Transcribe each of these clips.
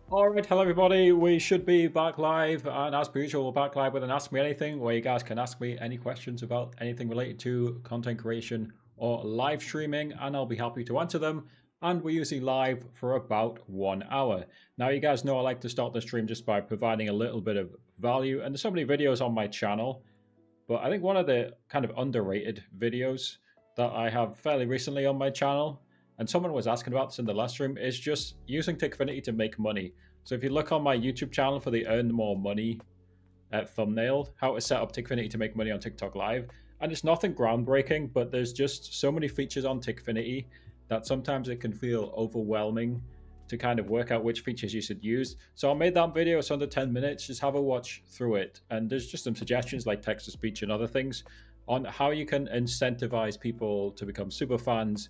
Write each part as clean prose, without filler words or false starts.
All right, hello everybody. We should be back live, and as per usual, we're back live with an Ask Me Anything, where you guys can ask me any questions about anything related to content creation or live streaming, and I'll be happy to answer them. And we're usually live for about 1 hour. Now, you guys know I like to start the stream just by providing a little bit of value, and there's so many videos on my channel, but I think one of the kind of underrated videos that I have fairly recently on my channel, and someone was asking about this in the last stream, is just using Tickfinity to make money. So if you look on my YouTube channel for the Earn More Money thumbnail, how to set up Tickfinity to make money on TikTok Live, and it's nothing groundbreaking, but there's just so many features on Tickfinity that sometimes it can feel overwhelming to kind of work out which features you should use. So I made that video. It's under 10 minutes. Just have a watch through it. And there's just some suggestions like text to speech and other things on how you can incentivize people to become super fans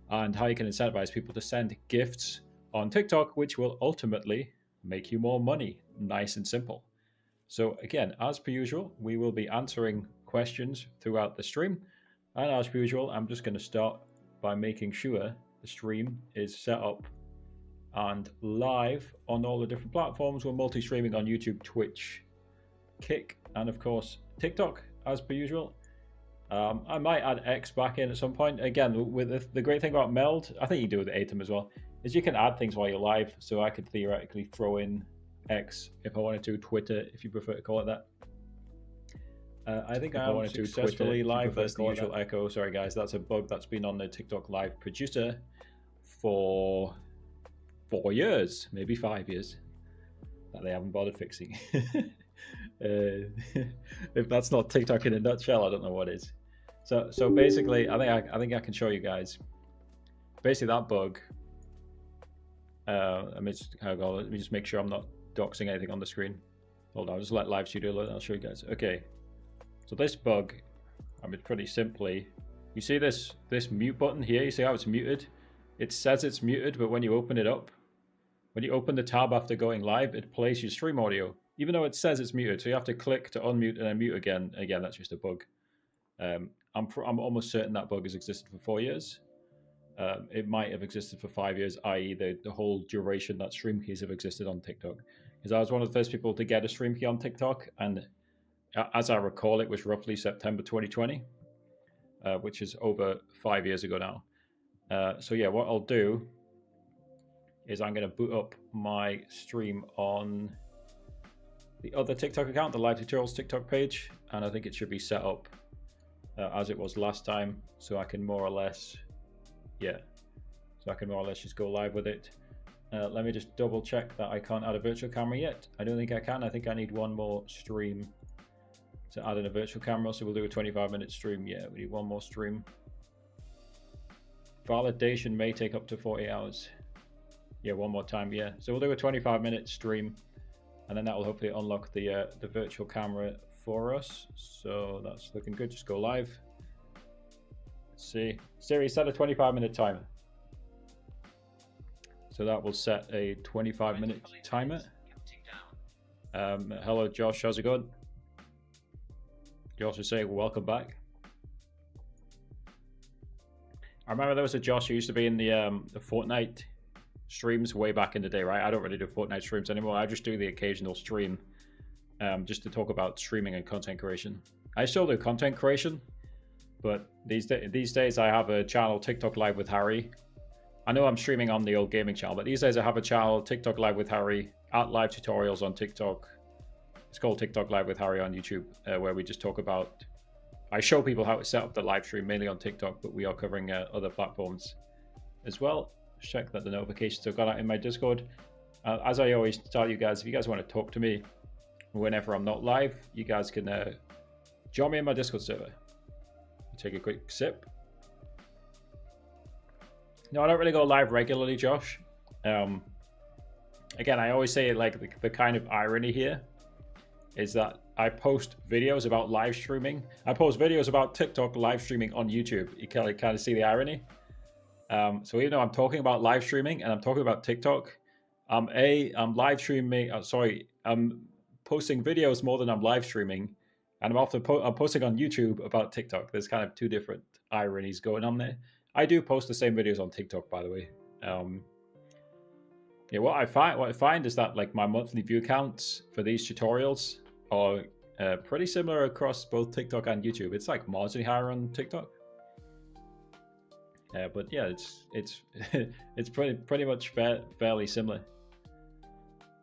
and how you can incentivize people to send gifts on TikTok, which will ultimately make you more money. Nice and simple. So again, as per usual, we will be answering questions throughout the stream. And as per usual, I'm just going to start by making sure the stream is set up and live on all the different platforms. We're multi-streaming on YouTube, Twitch, Kick, and of course TikTok, as per usual. I might add X back in at some point. Again, with the great thing about Meld, I think you do with Atom as well, is you can add things while you're live. So I could theoretically throw in X if I wanted to, Twitter if you prefer to call it that. I think I wanted to successfully live. That's the usual echo. Sorry guys, that's a bug that's been on the TikTok Live producer for 4 years, maybe 5 years, that they haven't bothered fixing. If that's not TikTok in a nutshell, I don't know what is. So basically, I think I can show you guys. Basically, that bug. Let me just make sure I'm not doxing anything on the screen. Hold on, I'll just let Live Studio load. I'll show you guys. Okay. So this bug, I mean, pretty simply, you see this mute button here. You see how it's muted? It says it's muted, but when you open it up, when you open the tab after going live, it plays your stream audio, even though it says it's muted. So you have to click to unmute and then mute again. Again, that's just a bug. I'm almost certain that bug has existed for 4 years. It might have existed for 5 years, i.e. the whole duration that stream keys have existed on TikTok. Because I was one of the first people to get a stream key on TikTok, and as I recall, it was roughly September 2020, which is over 5 years ago now. So yeah, what I'll do is I'm going to boot up my stream on the other TikTok account, the Live Tutorials TikTok page, and I think it should be set up as it was last time, so I can more or less, just go live with it. Let me just double check that I can't add a virtual camera yet. I don't think I can. I think I need one more stream to add in a virtual camera, so we'll do a 25-minute stream. Yeah, we need one more stream. Validation may take up to 40 hours. Yeah, one more time. Yeah, so we'll do a 25-minute stream, and then that will hopefully unlock the virtual camera for us. So that's looking good. Just go live. Let's see. Siri, set a 25-minute timer. So that will set a 25-minute timer. Hello, Josh. How's it going? Josh is saying welcome back. I remember there was a Josh who used to be in the Fortnite streams way back in the day, right? I don't really do Fortnite streams anymore. I just do the occasional stream just to talk about streaming and content creation. I still do content creation, but these days I have a channel, TikTok Live with Harry. I know I'm streaming on the old gaming channel, but these days I have a channel, TikTok Live with Harry, at Live Tutorials on TikTok. It's called TikTok Live with Harry on YouTube, where we just talk about, I show people how to set up the live stream, mainly on TikTok, but we are covering other platforms as well. Check that the notifications have gone out in my Discord. As I always tell you guys, if you guys want to talk to me whenever I'm not live, you guys can join me in my Discord server. Take a quick sip. No, I don't really go live regularly, Josh. Again, I always say like the kind of irony here is that I post videos about live streaming. I post videos about TikTok live streaming on YouTube. You kind of see the irony. So even though I'm talking about live streaming and I'm talking about TikTok, I'm live streaming. I'm posting videos more than I'm live streaming, and I'm posting on YouTube about TikTok. There's kind of two different ironies going on there. I do post the same videos on TikTok, by the way. Yeah, what I find is that like my monthly view counts for these tutorials are pretty similar across both TikTok and YouTube. It's like marginally higher on TikTok. But yeah, it's it's pretty much fairly similar.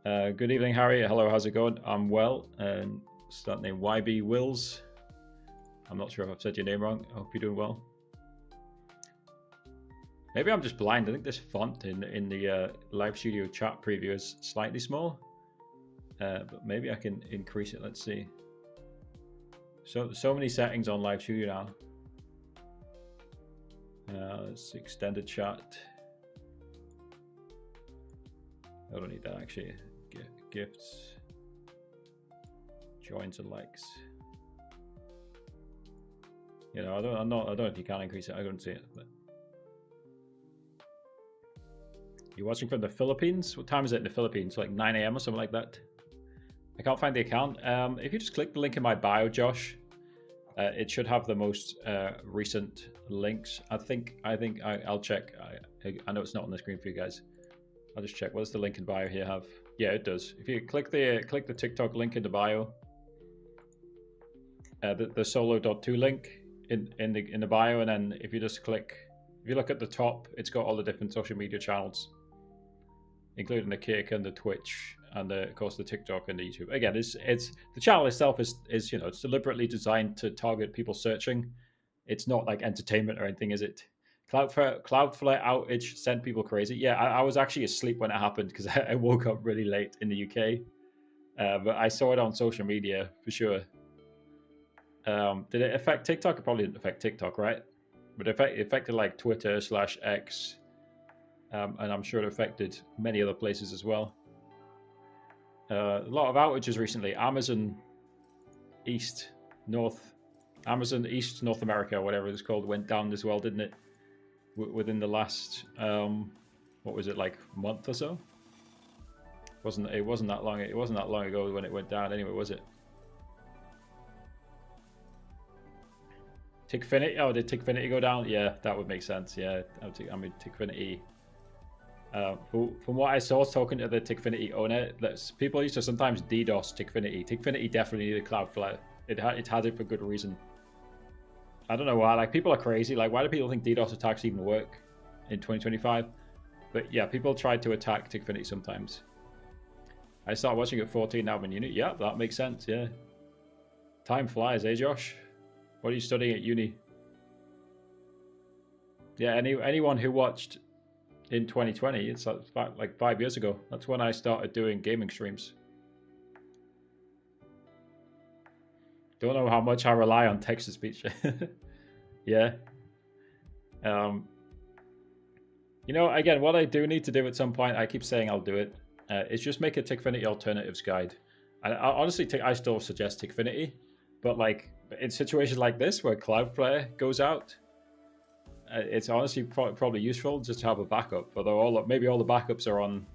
Good evening, Harry. Hello, how's it going? I'm well. And start name YB Wills. I'm not sure if I've said your name wrong. I hope you're doing well. Maybe I'm just blind. I think this font in the Live Studio chat preview is slightly small. But maybe I can increase it. Let's see. So many settings on Live Studio now. It's extended chat. I don't need that actually. Gifts, joins and likes. You know, I don't know if you can increase it. I don't see it. But you're watching from the Philippines. What time is it in the Philippines? Like 9 a.m. or something like that. I can't find the account. If you just click the link in my bio, Josh, it should have the most recent links. I'll check. I know it's not on the screen for you guys. I'll just check. What does the link in bio here have? Yeah, it does. If you click the TikTok link in the bio, the solo.2 link in the bio, and then if you look at the top, it's got all the different social media channels, including the Kick and the Twitch and of course the TikTok and the YouTube. Again, it's the channel itself is it's deliberately designed to target people searching. It's not like entertainment or anything, is it? Cloudflare outage sent people crazy. Yeah, I was actually asleep when it happened because I woke up really late in the UK. But I saw it on social media for sure. Did it affect TikTok? It probably didn't affect TikTok, right? But it affected like Twitter /X. And I'm sure it affected many other places as well. A lot of outages recently. Amazon East North America, whatever it's called, went down as well, didn't it? Within the last what was it, like month or so? It wasn't that long ago when it went down anyway, was it? Tickfinity? Oh, did Tickfinity go down? Yeah, that would make sense. Yeah, I mean Tickfinity. From what I saw talking to the Tickfinity owner, people used to sometimes DDoS Tickfinity. Tickfinity definitely needed Cloudflare. It had it for good reason. I don't know why. Like, people are crazy. Like, why do people think DDoS attacks even work in 2025? But yeah, people try to attack Tickfinity sometimes. I started watching at 14, now I'm in uni. Yeah, that makes sense. Yeah, time flies, eh, Josh? What are you studying at uni? Yeah, anyone who watched in 2020, it's like 5 years ago. That's when I started doing gaming streams. Don't know how much I rely on text-to-speech. Yeah. You know, again, what I do need to do at some point, I keep saying I'll do it, is just make a Tickfinity alternatives guide. And honestly, I still suggest Tickfinity, but like in situations like this where Cloudflare goes out, it's honestly probably useful just to have a backup. Although maybe all the backups are on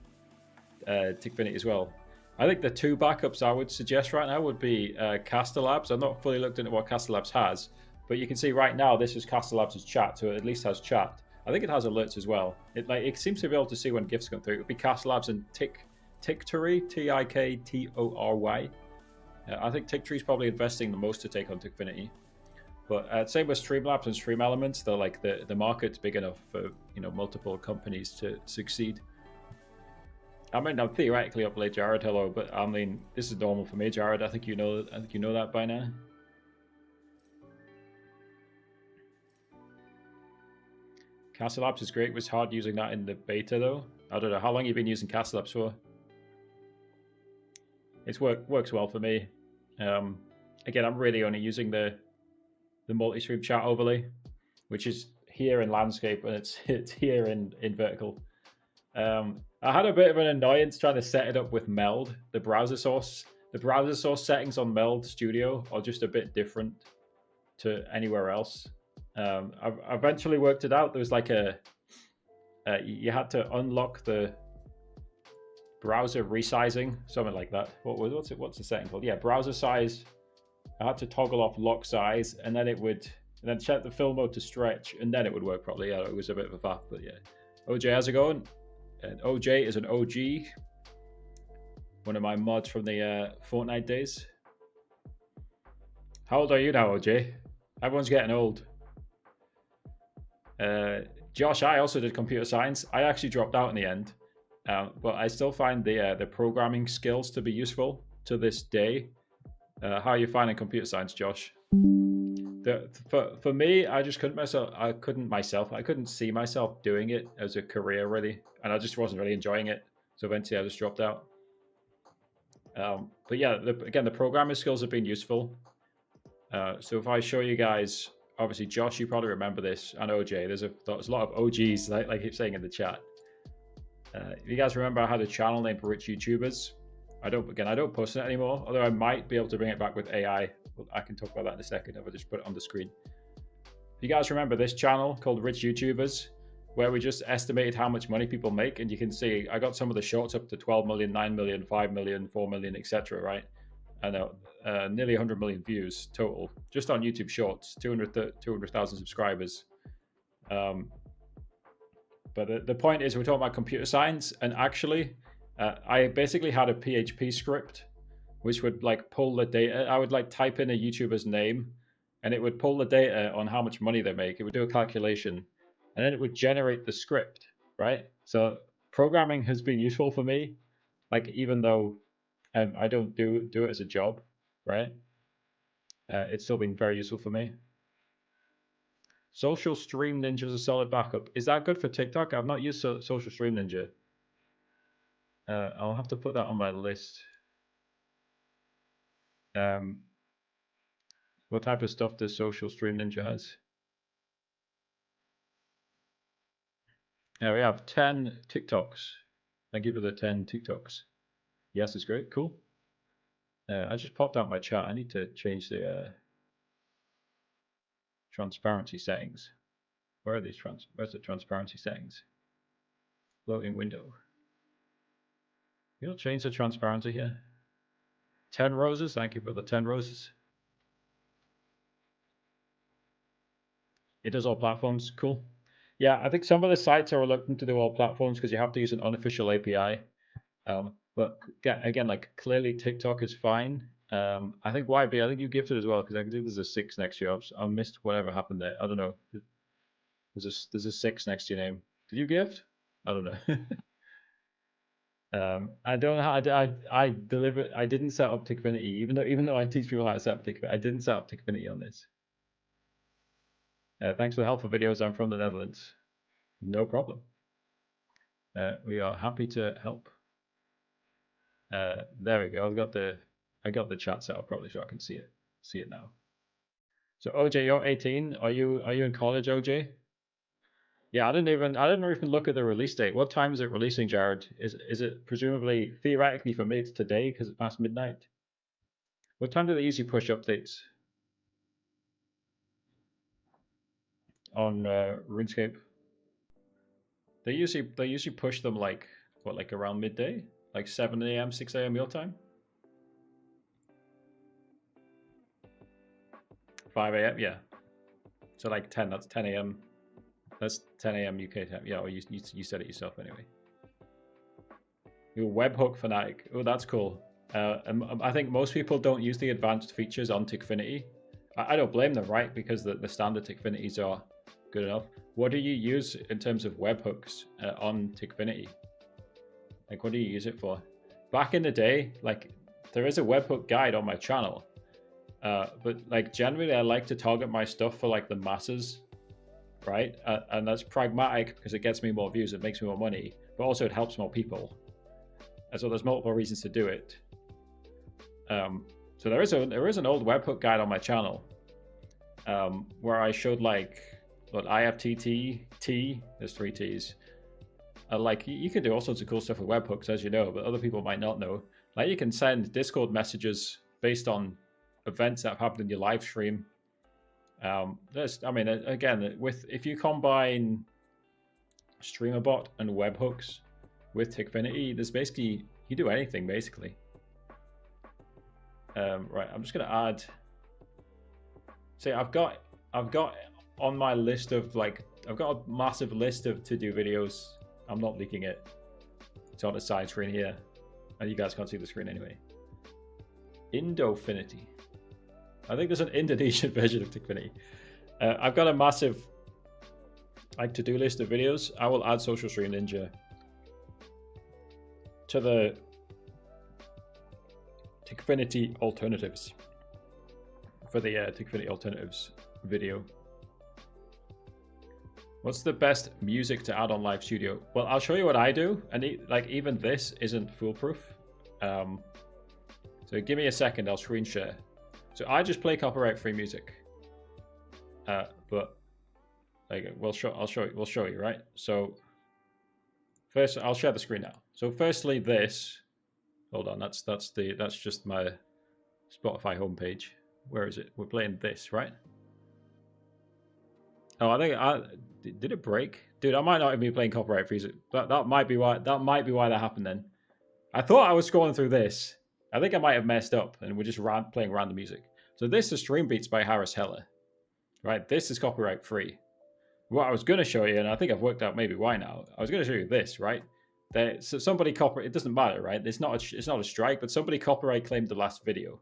Tickfinity as well. I think the two backups I would suggest right now would be Castlabs. I've not fully looked into what Castlabs has, but you can see right now this is Castlabs' chat, so it at least has chat. I think it has alerts as well. It seems to be able to see when gifts come through. It would be Castlabs and Ticktory, Tiktory. I think Ticktory is probably investing the most to take on Tickfinity. But same with Streamlabs and Stream Elements. They're like the market's big enough for multiple companies to succeed. I mean, I'm theoretically up late, Jared. Hello, but I mean, this is normal for me, Jared. I think you know that by now. Castlabs is great. It was hard using that in the beta, though. I don't know how long you've been using Castlabs for. It's works well for me. Again, I'm really only using the multi-stream chat overlay, which is here in landscape, and it's here in vertical. I had a bit of an annoyance trying to set it up with Meld, the browser source. The browser source settings on Meld Studio are just a bit different to anywhere else. I've eventually worked it out. There was like you had to unlock the browser resizing, something like that. What's the setting called? Yeah, browser size. I had to toggle off lock size, and then check the fill mode to stretch, and then it would work properly. Yeah, it was a bit of a faff, but yeah. OJ, how's it going? And OJ is an OG, one of my mods from the Fortnite days. How old are you now, OJ? Everyone's getting old. Josh, I also did computer science. I actually dropped out in the end, but I still find the programming skills to be useful to this day. How are you finding computer science, Josh? For me, I just couldn't see myself doing it as a career really, and I just wasn't really enjoying it. So eventually, I just dropped out. But yeah, again, the programming skills have been useful. So if I show you guys, obviously, Josh, you probably remember this, and OJ. There's a lot of OGs, like I keep saying in the chat. You guys remember I had a channel named Rich YouTubers? I don't post it anymore, although I might be able to bring it back with AI. I can talk about that in a second if I just put it on the screen. You guys remember this channel called Rich YouTubers, where we just estimated how much money people make, and you can see I got some of the shorts up to 12 million, 9 million, 5 million, 4 million, etc. Right? I know, nearly 100 million views total just on YouTube Shorts, 200,000 subscribers. But the point is, we're talking about computer science, and actually, I basically had a PHP script which would like pull the data. I would like type in a YouTuber's name, and it would pull the data on how much money they make. It would do a calculation, and then it would generate the script, right? So programming has been useful for me, like even though I don't do it as a job, right? It's still been very useful for me. Social Stream Ninja is a solid backup. Is that good for TikTok? I've not used Social Stream Ninja. I'll have to put that on my list. What type of stuff does Social Stream Ninja has? Now we have 10 TikToks. Thank you for the 10 TikToks. Yes, it's great. Cool. I just popped out my chat. I need to change the transparency settings. Where are these where's the transparency settings? Floating window. You'll change the transparency here. 10 roses. Thank you for the 10 roses. It does all platforms. Cool. Yeah, I think some of the sites are reluctant to do all platforms because you have to use an unofficial API. But again, like clearly TikTok is fine. I think YB, I think you gifted as well because I can see there's a 6 next to you. I missed whatever happened there. I don't know. There's a 6 next to your name. Did you gift? I don't know. I don't know how I didn't set up Tikfinity, even though I teach people how to set up Tikfinity. I didn't set up Tikfinity on this. Thanks for the helpful videos. I'm from the Netherlands. No problem. We are happy to help. There we go. I got the chat set up probably so I can see it now. So OJ, you're 18. Are you in college, OJ? Yeah, I didn't even look at the release date. What time is it releasing, Jared? Is it presumably theoretically for me it's today because it's past midnight? What time do they usually push updates on RuneScape? They usually push them like what, like around midday, like 7 a.m., 6 a.m. your time. 5 a.m. Yeah. So like 10. That's 10 a.m. That's 10 a.m. UK time. Yeah, or you said it yourself anyway. You're a webhook fanatic. Oh, that's cool. I think most people don't use the advanced features on Tikfinity. I don't blame them, right? Because the standard Tikfinities are good enough. What do you use in terms of webhooks on Tikfinity? Like, what do you use it for? Back in the day, like, there is a webhook guide on my channel. But like generally I like to target my stuff for like the masses, right? And that's pragmatic because it gets me more views, it makes me more money, but also it helps more people. And so there's multiple reasons to do it. So there is an old webhook guide on my channel where I showed like what IFTTT, there's 3 T's. Like you can do all sorts of cool stuff with webhooks, as you know, but other people might not know. Like you can send Discord messages based on events that have happened in your live stream. Again, if you combine StreamerBot and webhooks with Tikfinity, there's basically, you do anything basically. Right, I'm just gonna add. See, I've got on my list of like, I've got a massive list of to-do videos. I'm not leaking it. It's on the side screen here. And you guys can't see the screen anyway. Indofinity. I think there's an Indonesian version of Tikfinity. I've got a massive to-do list of videos. I will add Social Stream Ninja to the Tikfinity alternatives for the Tikfinity alternatives video. What's the best music to add on Live Studio? Well, I'll show you what I do, and even this isn't foolproof. So give me a second, I'll screen share. So I just play copyright-free music, but like we'll show you, right? So first, I'll share the screen now. So firstly, this. Hold on, that's just my Spotify homepage. Where is it? We're playing this, right? Oh, I think did it break? Dude, I might not even be playing copyright music. That might be why that happened then. I thought I was scrolling through this. I think I might have messed up and we're just playing random music. So this is Stream Beats by Harris Heller. Right? This is copyright free. What I was going to show you, and I think I've worked out maybe why now. I was going to show you this, right? So somebody copyright, it doesn't matter, right? It's not a strike, but somebody copyright claimed the last video.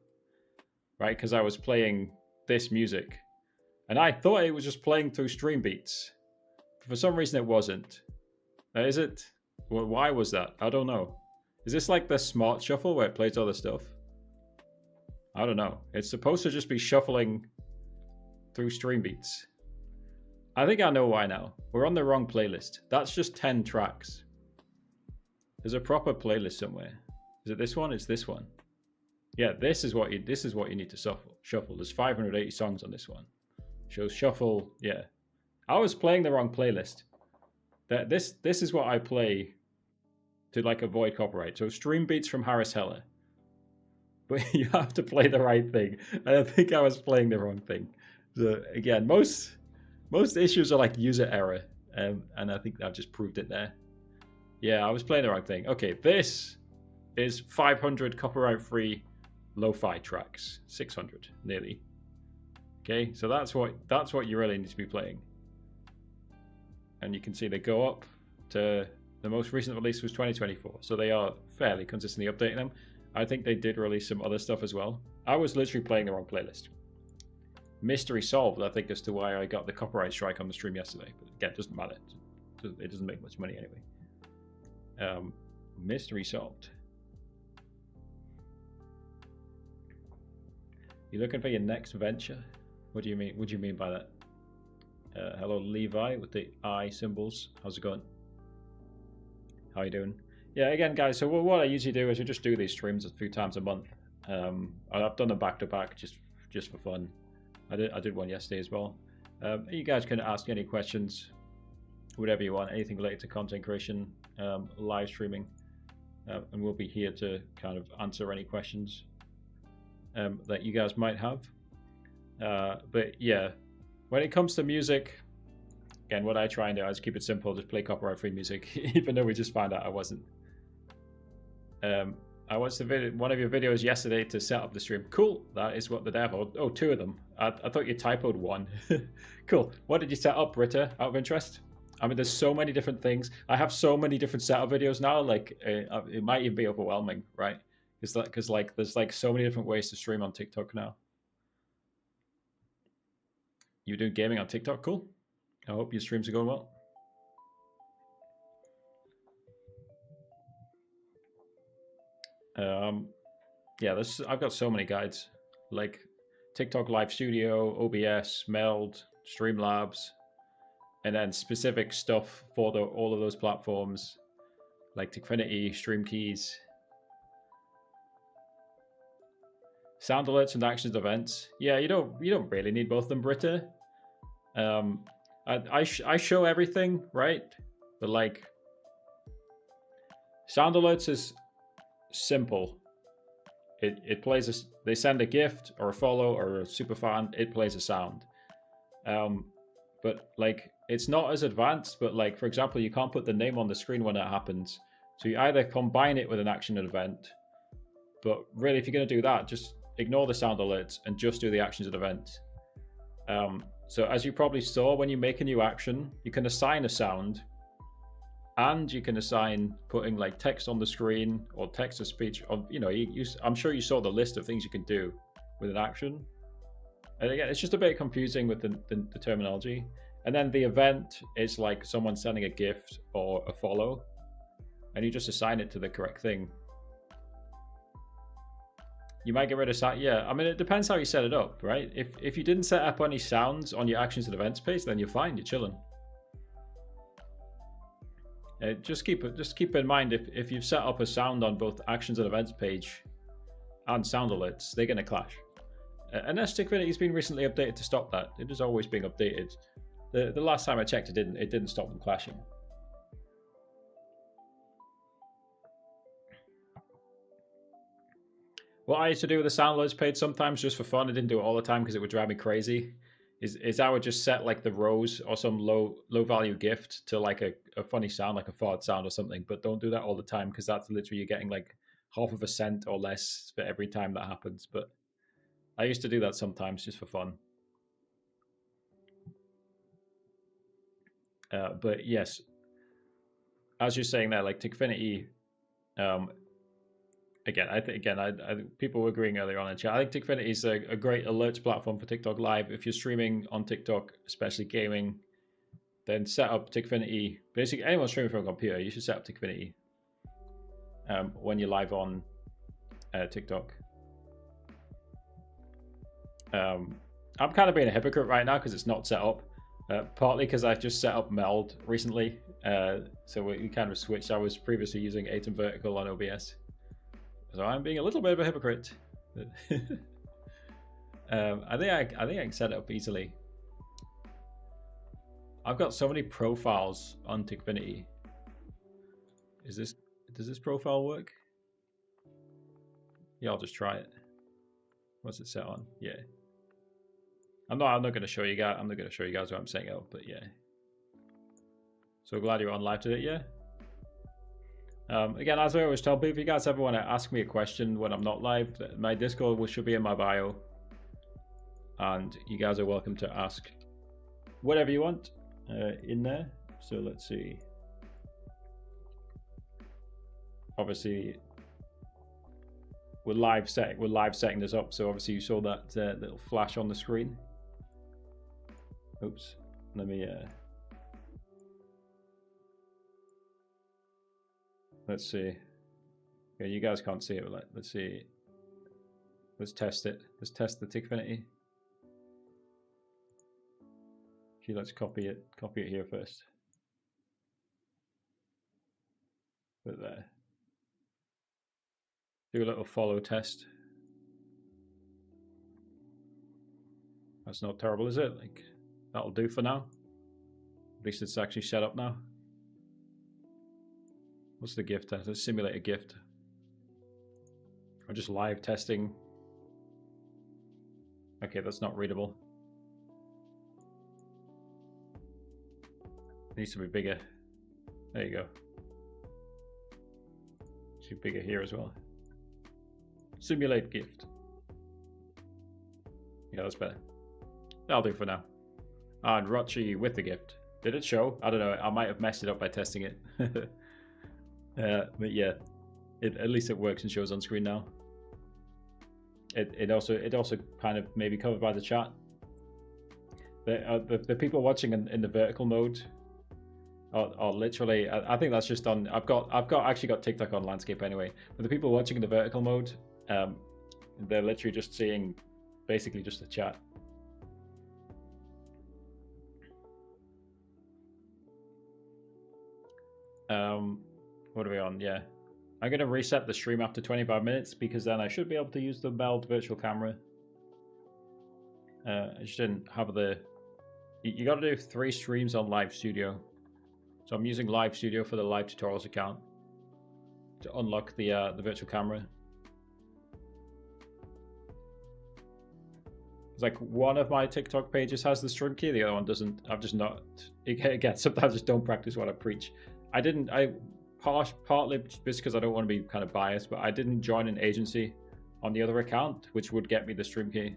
Right? Because I was playing this music. And I thought it was just playing through Stream Beats. For some reason it wasn't. Is it? Well, why was that? I don't know. Is this like the Smart Shuffle where it plays other stuff? I don't know. It's supposed to just be shuffling through Stream Beats. I think I know why now. We're on the wrong playlist. That's just 10 tracks. There's a proper playlist somewhere. Is it this one? It's this one. Yeah, this is what you need to shuffle. There's 580 songs on this one. Shows shuffle. Yeah, I was playing the wrong playlist. This is what I play to like avoid copyright. So Stream Beats from Harris Heller. But you have to play the right thing. And I think I was playing the wrong thing. So again, most issues are like user error, and I think I've just proved it there. Yeah, I was playing the wrong thing. Okay, this is 500 copyright-free lo-fi tracks, 600 nearly. Okay, so that's what you really need to be playing. And you can see they go up to the most recent release was 2024, so they are fairly consistently updating them. I think they did release some other stuff as well. I was literally playing the wrong playlist. Mystery solved, I think, as to why I got the copyright strike on the stream yesterday. But again, it doesn't matter. It doesn't make much money anyway. Mystery solved. You looking for your next venture? What do you mean? What do you mean by that? Hello, Levi with the I symbols. How's it going? How you doing? Yeah, again, guys. So what I usually do is we just do these streams a few times a month. I've done them back to back just for fun. I did one yesterday as well. You guys can ask any questions, whatever you want, anything related to content creation, live streaming, and we'll be here to kind of answer any questions that you guys might have. But yeah, when it comes to music, again, what I try and do is keep it simple, just play copyright-free music, even though we just found out I wasn't. I watched one of your videos yesterday to set up the stream. Cool, that is what the devil. Oh, two of them. I thought you typoed one. Cool. What did you set up, Britta, out of interest? I mean, there's so many different things. I have so many different setup videos now, like it might even be overwhelming, right? Because like there's like so many different ways to stream on TikTok now. You doing gaming on TikTok? Cool. I hope your streams are going well. Yeah, I've got so many guides, like TikTok Live Studio, OBS, Meld, Streamlabs, and then specific stuff for all of those platforms, like Tikfinity, Stream Keys, sound alerts and actions events. Yeah, you don't really need both of them, Britta. I show everything, right? But like sound alerts is simple. It plays they send a gift or a follow or a super fan, it plays a sound. But like it's not as advanced, but like for example, you can't put the name on the screen when it happens. So you either combine it with an action and event, but really if you're going to do that, just ignore the sound alerts and just do the actions and events. So as you probably saw, when you make a new action, you can assign a sound and you can assign putting like text on the screen or text to speech. Or I'm sure you saw the list of things you can do with an action. And again, it's just a bit confusing with the terminology. And then the event is like someone sending a gift or a follow, and you just assign it to the correct thing. You might get rid of sound. Yeah, I mean, it depends how you set it up, right? If you didn't set up any sounds on your actions and events page, then you're fine. You're chilling. Just keep in mind if you've set up a sound on both actions and events page and sound alerts, they're going to clash. Unless Tickfinity has been recently updated to stop that. It is always being updated. The last time I checked, it didn't stop them clashing. What I used to do with the sound alerts page sometimes just for fun, I didn't do it all the time because it would drive me crazy, is I would just set like the rows or some low value gift to like a funny sound, like a fart sound or something, but don't do that all the time because that's literally you're getting like 0.5 cent or less for every time that happens. But I used to do that sometimes just for fun. But yes, as you're saying there, like Tickfinity, again, people were agreeing earlier on in chat. I think Tickfinity is a great alerts platform for TikTok Live. If you're streaming on TikTok, especially gaming, then set up Tickfinity. Basically, anyone streaming from a computer, you should set up Tickfinity when you're live on TikTok. I'm kind of being a hypocrite right now because it's not set up. Partly because I just set up Meld recently, so we kind of switched. I was previously using Atom Vertical on OBS, so I'm being a little bit of a hypocrite. I think I can set it up easily. I've got so many profiles on Tickfinity. Does this profile work? Yeah, I'll just try it. What's it set on? Yeah. I'm not going to show you guys. I'm not going to show you guys what I'm setting up, but yeah. So glad you're on live today. Yeah. Again, as I always tell people, if you guys ever want to ask me a question when I'm not live, my Discord should be in my bio, and you guys are welcome to ask whatever you want in there. So let's see. Obviously, we're live setting this up. So obviously you saw that little flash on the screen. Oops, let me let's see. Okay, you guys can't see it, but let's see. Let's test it. Let's test the Tickfinity. Okay, let's copy it here first. Put there. Do a little follow test. That's not terrible, is it? Like, that'll do for now. At least it's actually set up now. What's the gift test? Let's simulate a gift. I'm just live testing. Okay, that's not readable. It needs to be bigger. There you go. Should be bigger here as well. Simulate gift. Yeah, that's better. That'll do for now. And Rochi with the gift. Did it show? I don't know. I might have messed it up by testing it. But yeah, at least it works and shows on screen now. It also kind of maybe covered by the chat. The people watching in the vertical mode are literally. I think that's just on. I've actually got TikTok on landscape anyway. But the people watching in the vertical mode, they're literally just seeing basically just the chat. What are we on? Yeah, I'm gonna reset the stream after 25 minutes because then I should be able to use the Meld virtual camera. I just didn't have the. You got to do 3 streams on Live Studio, so I'm using Live Studio for the live tutorials account to unlock the virtual camera. It's like one of my TikTok pages has the stream key, the other one doesn't. I've just not. Again, sometimes I just don't practice what I preach. Partly just because I don't want to be kind of biased, but I didn't join an agency on the other account, which would get me the stream key.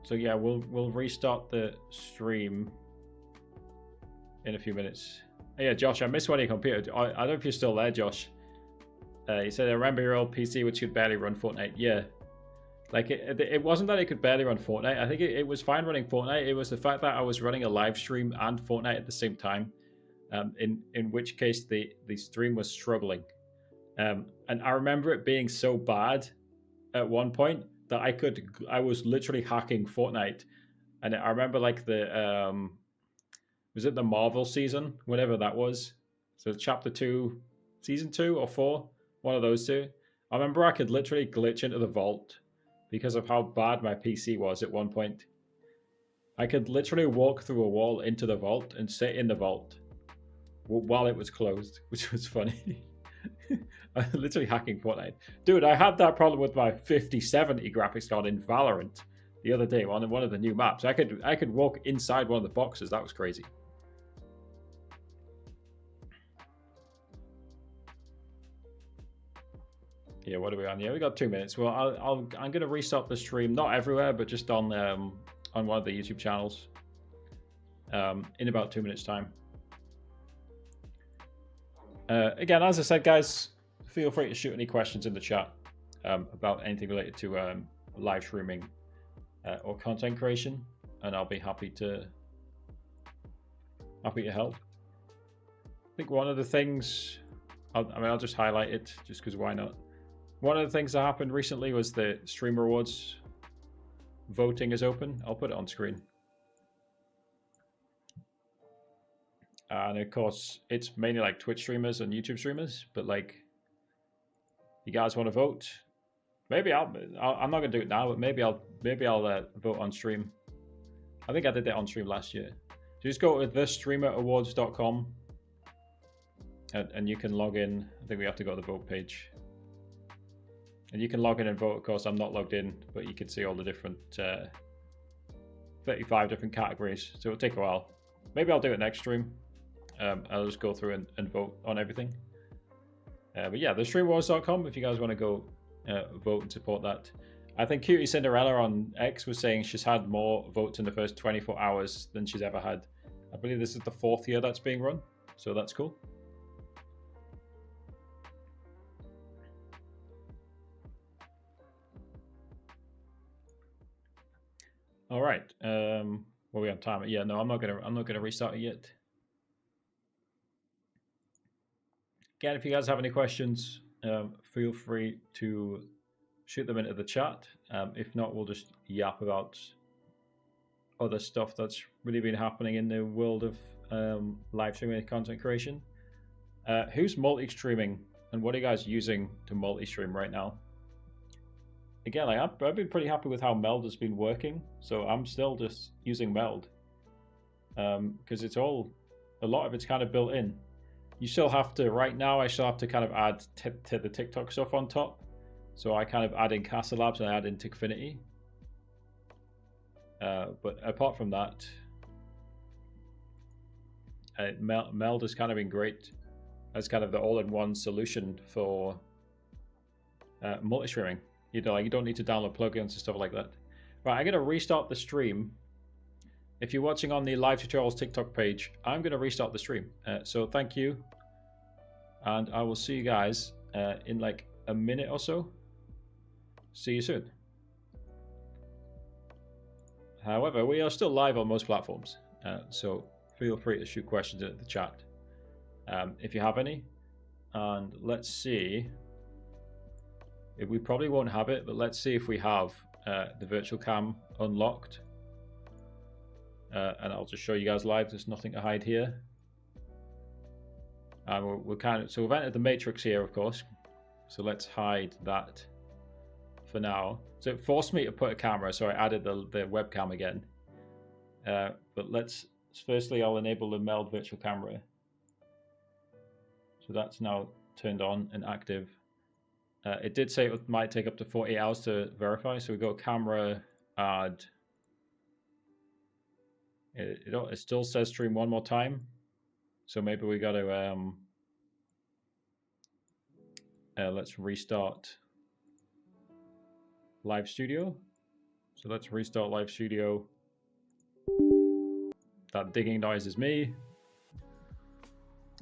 So yeah, we'll restart the stream in a few minutes. Oh, yeah, Josh, I missed when your computer. I don't know if you're still there, Josh. He said, I remember your old PC which could barely run Fortnite. Yeah. Like, it wasn't that it could barely run Fortnite. I think it was fine running Fortnite. It was the fact that I was running a live stream and Fortnite at the same time, in which case the stream was struggling. And I remember it being so bad at one point that I was literally hacking Fortnite. And I remember like was it the Marvel season, whatever that was? So chapter 2, season 2 or 4, one of those two. I remember I could literally glitch into the vault because of how bad my PC was at one point. I could literally walk through a wall into the vault and sit in the vault while it was closed, which was funny. I'm literally hacking Fortnite. Dude, I had that problem with my 5070 graphics card in Valorant the other day on one of the new maps. I could walk inside one of the boxes. That was crazy. Yeah, what are we on? Yeah, we got 2 minutes. Well, I'm gonna restart the stream, not everywhere, but just on one of the YouTube channels, in about 2 minutes time. Again, as I said, guys, feel free to shoot any questions in the chat about anything related to live streaming or content creation, and I'll be happy to help. I think one of the things, I'll just highlight it just because why not? One of the things that happened recently was the Stream Rewards voting is open. I'll put it on screen. And of course, it's mainly like Twitch streamers and YouTube streamers, but like, you guys want to vote? Maybe I'm not gonna do it now, but maybe I'll vote on stream. I think I did that on stream last year. So just go to thestreamerawards.com and you can log in. I think we have to go to the vote page. And you can log in and vote. Of course, I'm not logged in, but you can see all the different 35 different categories. So it'll take a while. Maybe I'll do it next stream. I'll just go through and vote on everything. But yeah, thestreamrewards.com if you guys want to go vote and support that. I think Cutie Cinderella on X was saying she's had more votes in the first 24 hours than she's ever had. I believe this is the 4th year that's being run, so that's cool. All right. Well, we have time. Yeah, no, I'm not gonna restart it yet. Again, if you guys have any questions, feel free to shoot them into the chat. If not, we'll just yap about other stuff that's really been happening in the world of live streaming and content creation. Who's multi-streaming and what are you guys using to multi-stream right now? Again, like I've been pretty happy with how Meld has been working, so I'm still just using Meld because it's all, a lot of it's kind of built in. You still have to, right now I still have to kind of add to the TikTok stuff on top. So I kind of add in Castle Labs and I add in Tickfinity. But apart from that, Meld has kind of been great as kind of the all-in-one solution for multi-streaming. You know, like you don't need to download plugins and stuff like that. Right, I'm going to restart the stream. If you're watching on the Live Tutorials TikTok page, I'm going to restart the stream. So thank you. And I will see you guys in like a minute or so. See you soon. However, we are still live on most platforms. So feel free to shoot questions in the chat if you have any. And let's see. We probably won't have it, but let's see if we have the virtual cam unlocked. And I'll just show you guys live. There's nothing to hide here. We're kind of, so we've entered the matrix here, of course. So let's hide that for now. So it forced me to put a camera, so I added the webcam again. But let's, firstly, I'll enable the Meld virtual camera. So that's now turned on and active. It did say it might take up to 48 hours to verify. So we go camera, add. It still says stream one more time. So maybe we got to, let's restart Live Studio. So let's restart Live Studio. That digging noise is me.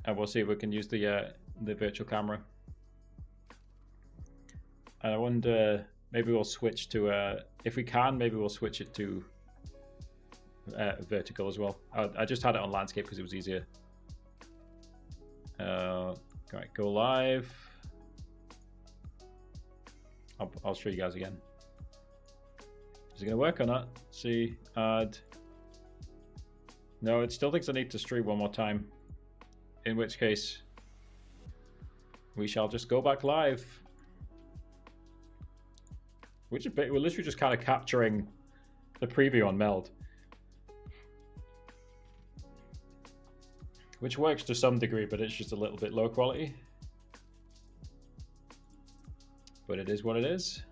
and we'll see if we can use the virtual camera. And I wonder, maybe we'll switch to if we can, maybe we'll switch it to vertical as well. I just had it on landscape because it was easier. Right, go live. I'll show you guys again. Is it gonna work or not? See, add. No, it still thinks I need to stream one more time. In which case, we shall just go back live. We're literally just kind of capturing the preview on Meld, which works to some degree, but it's just a little bit low quality. But it is what it is.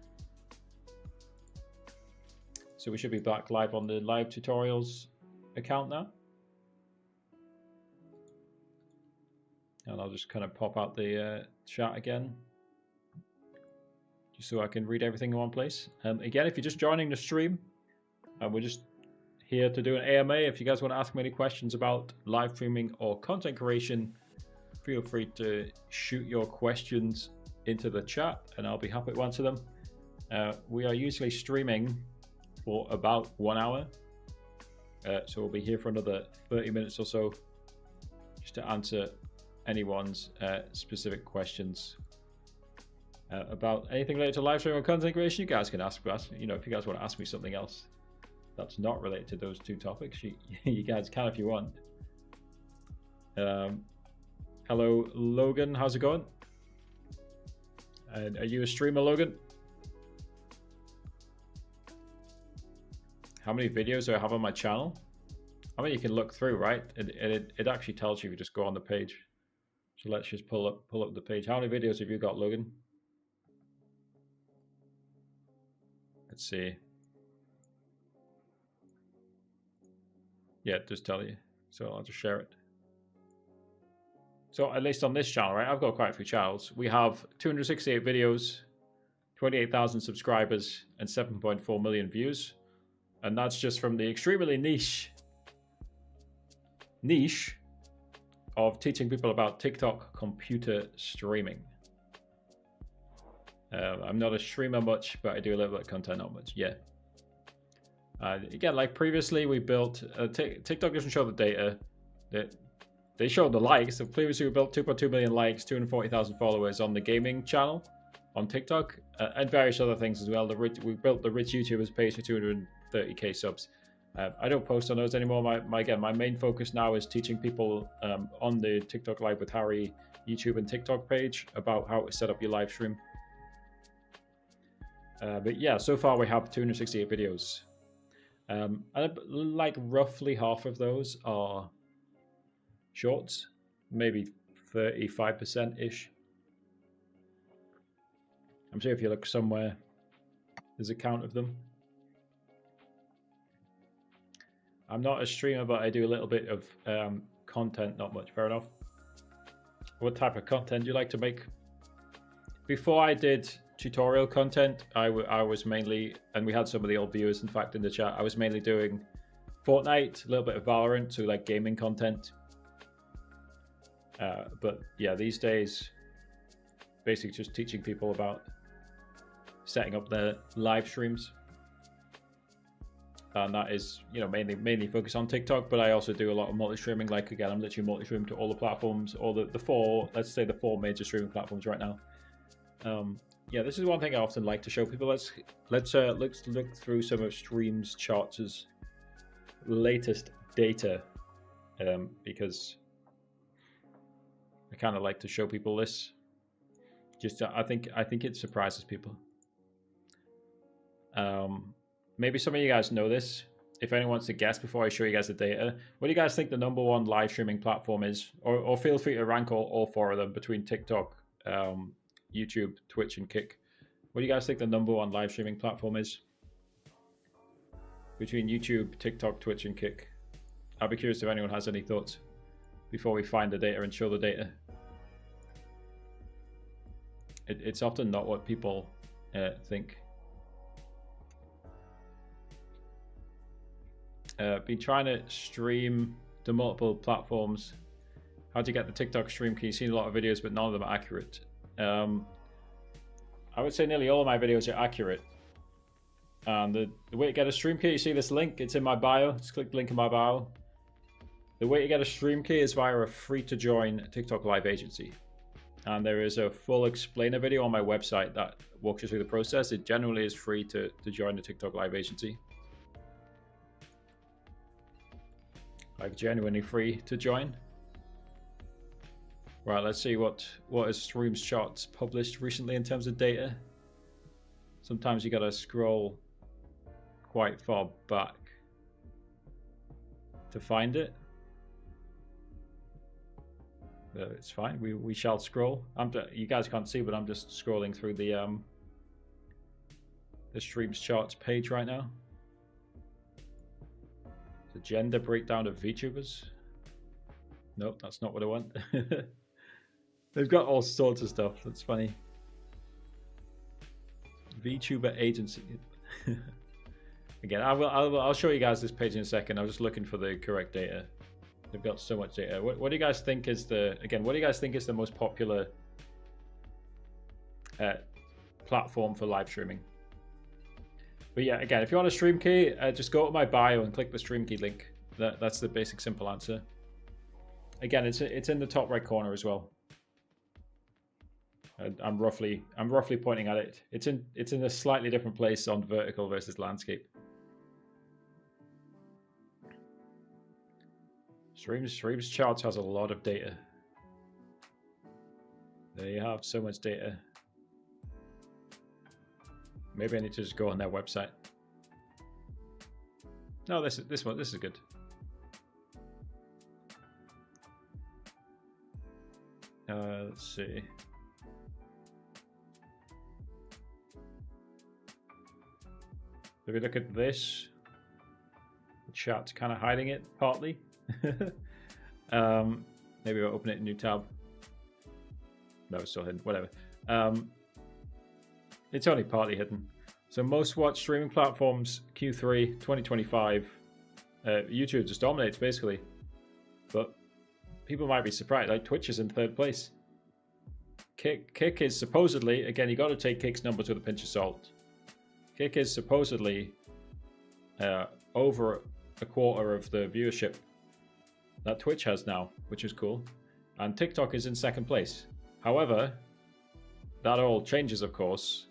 So we should be back live on the live tutorials account now. And I'll just kind of pop out the chat again, just so I can read everything in one place. Again, if you're just joining the stream, we're just here to do an AMA. If you guys want to ask me any questions about live streaming or content creation, feel free to shoot your questions into the chat and I'll be happy to answer them. We are usually streaming for about 1 hour. So we'll be here for another 30 minutes or so just to answer anyone's specific questions about anything related to live streaming or content creation. You guys can ask us, you know, if you guys want to ask me something else that's not related to those two topics, you guys can if you want. Hello, Logan, how's it going? And are you a streamer, Logan? How many videos do I have on my channel? I mean, you can look through, right? It actually tells you if you just go on the page. So let's just pull up the page. How many videos have you got, Logan? Let's see. Yeah, it does tell you. So I'll just share it. So at least on this channel, right? I've got quite a few channels. We have 268 videos, 28,000 subscribers, and 7.4 million views. And that's just from the extremely niche of teaching people about TikTok computer streaming. I'm not a streamer much, but I do a little bit of content, not much. Yeah. Again, like previously, we built TikTok doesn't show the data. They show the likes. So previously, we built 2.2 million likes, 240,000 followers on the gaming channel on TikTok, and various other things as well. We built the Rich YouTubers page for 230k subs. I don't post on those anymore. My main focus now is teaching people on the TikTok Live with Harry YouTube and TikTok page about how to set up your live stream. But yeah, so far we have 268 videos. And like roughly half of those are shorts, maybe 35%-ish. I'm sure if you look somewhere, there's a count of them. I'm not a streamer, but I do a little bit of content, not much. Fair enough. What type of content do you like to make? Before I did tutorial content, I was mainly, and we had some of the old viewers, in fact, in the chat, I was mainly doing Fortnite, a little bit of Valorant, so like gaming content. But yeah, these days, basically just teaching people about setting up their live streams. And that is, you know, mainly focused on TikTok, but I also do a lot of multi-streaming. Like, again, I'm literally multi-streaming to all the platforms, or the four, let's say the four major streaming platforms right now. Yeah, this is one thing I often like to show people. Let's look through some of Streams Charts' latest data, because I kind of like to show people this. Just I think it surprises people. Maybe some of you guys know this. If anyone wants to guess before I show you guys the data, what do you guys think the #1 live streaming platform is? Or feel free to rank all four of them between TikTok, YouTube, Twitch, and Kick. What do you guys think the #1 live streaming platform is? Between YouTube, TikTok, Twitch, and Kick. I'll be curious if anyone has any thoughts before we find the data and show the data. It's often not what people think. Been trying to stream to multiple platforms How do you get the TikTok stream key? You've seen a lot of videos, but none of them are accurate. I would say nearly all of my videos are accurate. And the way to get a stream key, you see this link, it's in my bio. Just click the link in my bio. The way to get a stream key is via a free to join TikTok Live agency. And there is a full explainer video on my website that walks you through the process. It generally is free to join the TikTok Live agency. Like genuinely free to join. Right, let's see what is Streams Charts published recently in terms of data. Sometimes you gotta scroll quite far back to find it. But it's fine. We shall scroll. You guys can't see, but I'm just scrolling through the Streams Charts page right now. The gender breakdown of VTubers. Nope, that's not what I want. They've got all sorts of stuff. That's funny. VTuber agency. Again, I'll show you guys this page in a second. I'm just looking for the correct data. They've got so much data. What do you guys think is the most popular platform for live streaming? But yeah, again, if you want a stream key, just go to my bio and click the stream key link. That's the basic, simple answer. Again, it's in the top right corner as well. I'm roughly pointing at it. It's in a slightly different place on vertical versus landscape. Streams Charts has a lot of data. They have so much data. Maybe I need to just go on their website. No, this is good. Let's see. If we look at this, the chat's kind of hiding it partly. Maybe we'll open it in a new tab. No, it's still hidden. Whatever. It's only partly hidden. So most watched streaming platforms Q3 2025. YouTube just dominates basically, but people might be surprised. Like Twitch is in third place. Kick is supposedly, again, you got to take Kick's numbers with a pinch of salt. Kick is supposedly over a quarter of the viewership that Twitch has now, which is cool. And TikTok is in second place. However, that all changes, of course,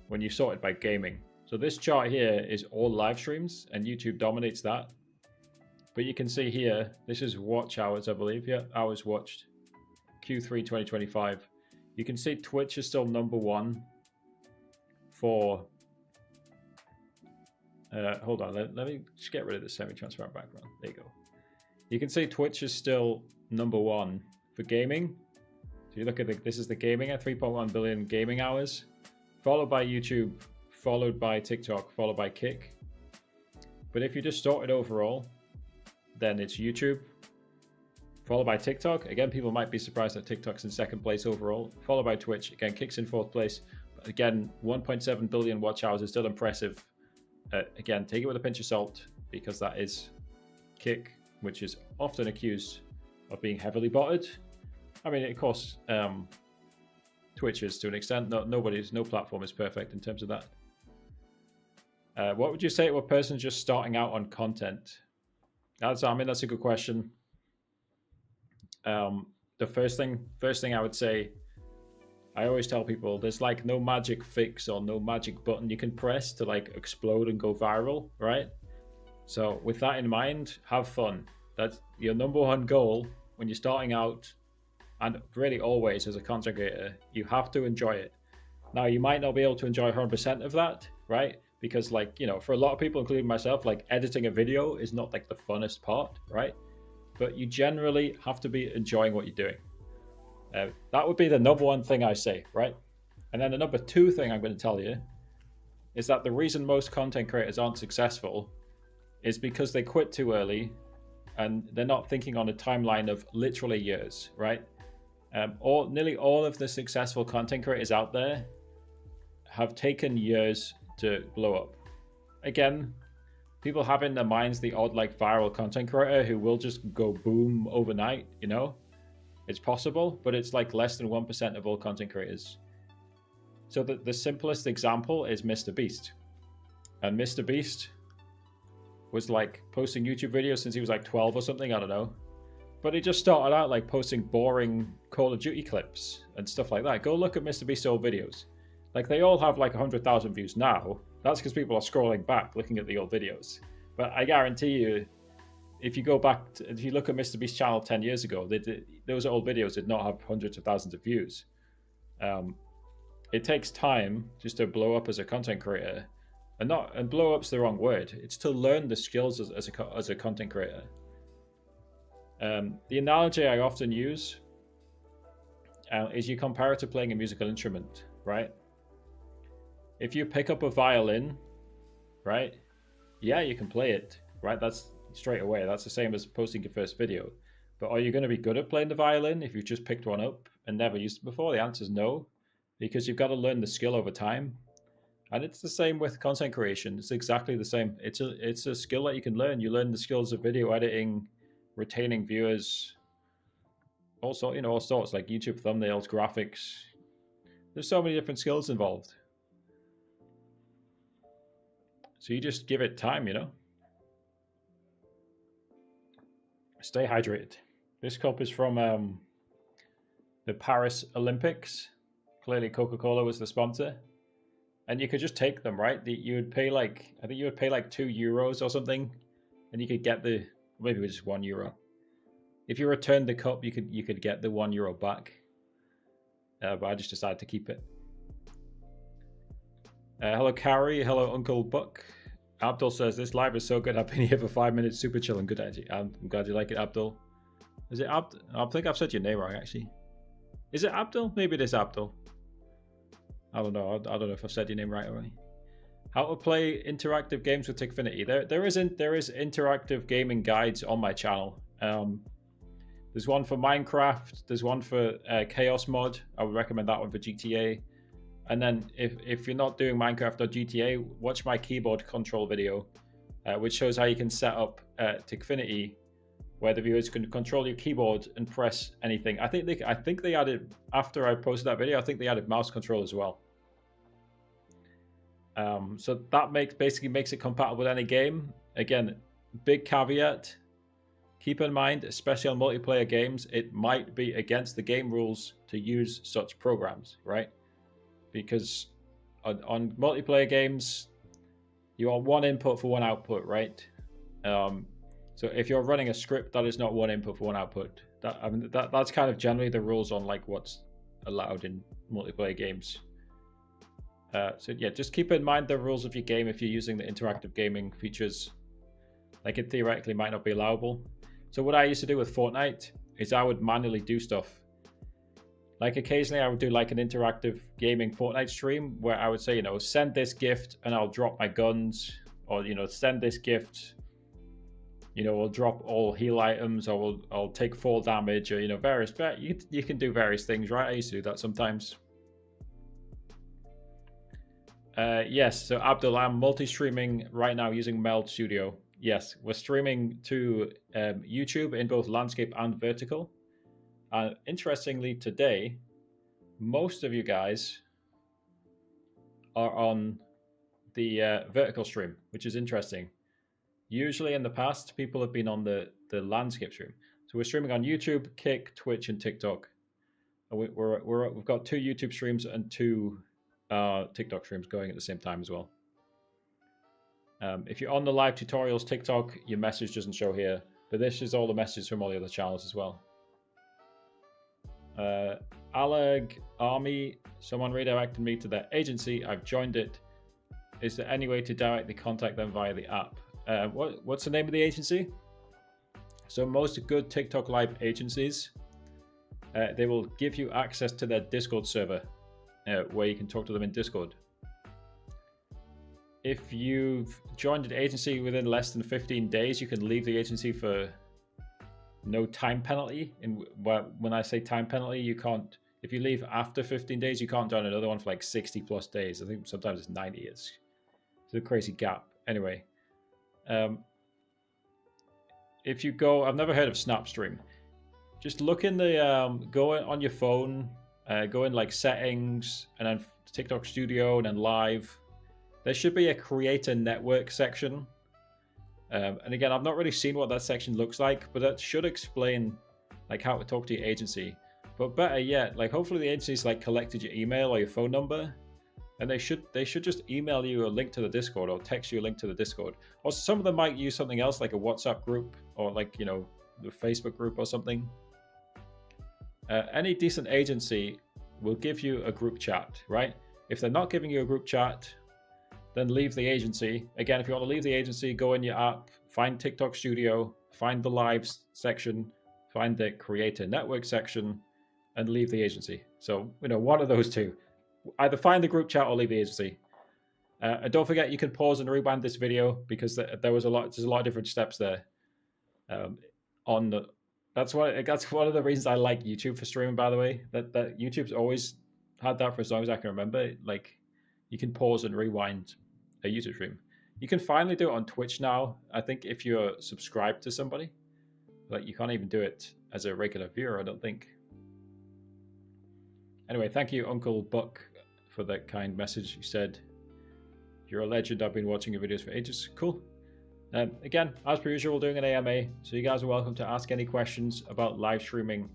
when you sort it by gaming. So this chart here is all live streams, and YouTube dominates that. But you can see here, this is watch hours, I believe. Yeah, hours watched. Q3 2025. You can see Twitch is still number one for... hold on, let me just get rid of the semi-transparent background. There you go. You can see Twitch is still number one for gaming. So you look at this is the gaming at 3.1 billion gaming hours, followed by YouTube, followed by TikTok, followed by Kick. But if you just sort it overall, then it's YouTube, followed by TikTok. Again, people might be surprised that TikTok's in second place overall, followed by Twitch. Again, Kick's in fourth place. But again, 1.7 billion watch hours is still impressive. Again, take it with a pinch of salt, because that is Kick, which is often accused of being heavily botted. I mean, of course, Twitch is to an extent. No platform is perfect in terms of that. What would you say to a person just starting out on content? That's a good question. The first thing I would say, I always tell people there's like no magic fix or no magic button you can press to like explode and go viral, right? So with that in mind, have fun. That's your number one goal when you're starting out, and really always as a content creator, you have to enjoy it. Now, you might not be able to enjoy 100% of that, right? Because like, you know, for a lot of people, including myself, like editing a video is not like the funnest part, right? But you generally have to be enjoying what you're doing. That would be the number one thing I say, right? And then the number two thing I'm going to tell you is that the reason most content creators aren't successful is because they quit too early and they're not thinking on a timeline of literally years, right? Nearly all of the successful content creators out there have taken years to blow up. Again, people have in their minds the odd like viral content creator who will just go boom overnight, you know? It's possible, but it's like less than 1% of all content creators. So the simplest example is Mr. Beast. And Mr. Beast was like posting YouTube videos since he was like 12 or something, I don't know. But he just started out like posting boring Call of Duty clips and stuff like that. Go look at Mr. Beast's old videos. Like they all have like 100,000 views now. That's because people are scrolling back looking at the old videos. But I guarantee you, if you go back, if you look at Mr. Beast's channel 10 years ago, those old videos did not have hundreds of thousands of views. It takes time just to blow up as a content creator. And blow up's the wrong word. It's to learn the skills as a content creator. The analogy I often use is you compare it to playing a musical instrument, right? If you pick up a violin, right? Yeah, you can play it, right? That's straight away. That's the same as posting your first video. But are you going to be good at playing the violin if you've just picked one up and never used it before? The answer is no, because you've got to learn the skill over time. And it's the same with content creation. It's exactly the same. It's a skill that you can learn. You learn the skills of video editing, retaining viewers, also, you know, all sorts like YouTube thumbnails, graphics. There's so many different skills involved. So you just give it time, you know. Stay hydrated. This cup is from the Paris Olympics. Clearly Coca-Cola was the sponsor. And you could just take them, right? You would pay like, I think you would pay like €2 or something. And you could get maybe it was just €1. If you returned the cup, you could get the €1 back. But I just decided to keep it. Hello, Carrie. Hello, Uncle Buck. Abdul says, this live is so good. I've been here for 5 minutes. Super chill and good energy. I'm glad you like it, Abdul. Is it Abdul? I think I've said your name wrong, actually. Is it Abdul? Maybe it is Abdul. I don't know. I don't know if I've said your name right already. How to play interactive games with Tickfinity. There is interactive gaming guides on my channel. There's one for Minecraft. There's one for Chaos Mod. I would recommend that one for GTA. And then if you're not doing Minecraft or GTA, watch my keyboard control video, which shows how you can set up Tickfinity, where the viewers can control your keyboard and press anything. I think they added, after I posted that video, I think they added mouse control as well. So that basically makes it compatible with any game. Again, big caveat. Keep in mind, especially on multiplayer games, it might be against the game rules to use such programs, right? Because on multiplayer games, you are one input for one output, right? So if you're running a script, that is not one input for one output. That's kind of generally the rules on like what's allowed in multiplayer games. So yeah, just keep in mind the rules of your game if you're using the interactive gaming features. Like it theoretically might not be allowable. So what I used to do with Fortnite is I would manually do stuff. Like occasionally I would do like an interactive gaming Fortnite stream where I would say, you know, send this gift and I'll drop my guns, or, you know, send this gift, you know, we'll drop all heal items, or I'll take fall damage, or, you know, various, you can do various things, right? I used to do that sometimes. Yes, so Abdul, I'm multi-streaming right now using Meld Studio. Yes, we're streaming to YouTube in both landscape and vertical. Interestingly, today, most of you guys are on the vertical stream, which is interesting. Usually in the past, people have been on the landscape stream. So we're streaming on YouTube, Kick, Twitch, and TikTok. And we've got 2 YouTube streams and 2 TikTok streams going at the same time as well. If you're on the live tutorials TikTok, your message doesn't show here, but this is all the messages from all the other channels as well. Alag Army, someone redirected me to their agency. I've joined it. Is there any way to directly contact them via the app? What's the name of the agency? So most good TikTok live agencies, they will give you access to their Discord server, where you can talk to them in Discord. If you've joined an agency within less than 15 days, you can leave the agency for no time penalty. When I say time penalty, you can't, if you leave after 15 days, you can't join another one for like 60 plus days. I think sometimes it's 90. It's a crazy gap. Anyway, If you go, I've never heard of Snapstream. Just look in the go on your phone, go in like settings, and then TikTok Studio, and then live. There should be a creator network section. And again, I've not really seen what that section looks like, but that should explain like how to talk to your agency. But better yet, like hopefully the agency's like collected your email or your phone number, and they should just email you a link to the Discord or text you a link to the Discord. Or some of them might use something else like a WhatsApp group or like, you know, the Facebook group or something. Any decent agency will give you a group chat, right? If they're not giving you a group chat, then leave the agency. Again, if you want to leave the agency, go in your app, find TikTok Studio, find the lives section, find the creator network section, and leave the agency. So, you know, one of those two. Either find the group chat or leave the agency. And don't forget, you can pause and rewind this video because there's a lot of different steps there. That's one of the reasons I like YouTube for streaming, by the way. That YouTube's always had that for as long as I can remember. Like, you can pause and rewind a YouTube stream. You can finally do it on Twitch now. I think if you're subscribed to somebody, like you can't even do it as a regular viewer, I don't think. Anyway, thank you, Uncle Buck, for that kind message. You said, "You're a legend. I've been watching your videos for ages." Cool. Again, as per usual, doing an AMA, so you guys are welcome to ask any questions about live streaming,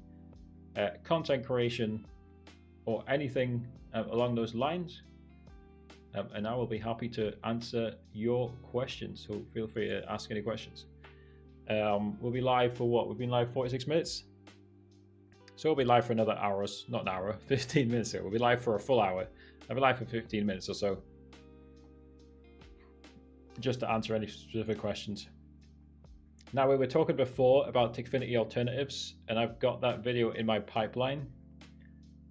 content creation, or anything along those lines. And I will be happy to answer your questions, so feel free to ask any questions. We'll be live for what? We've been live 46 minutes. So we'll be live for another hour, not an hour, 15 minutes. We'll be live for a full hour. I'll be live for 15 minutes or so, just to answer any specific questions. Now, we were talking before about Tickfinity alternatives, and I've got that video in my pipeline.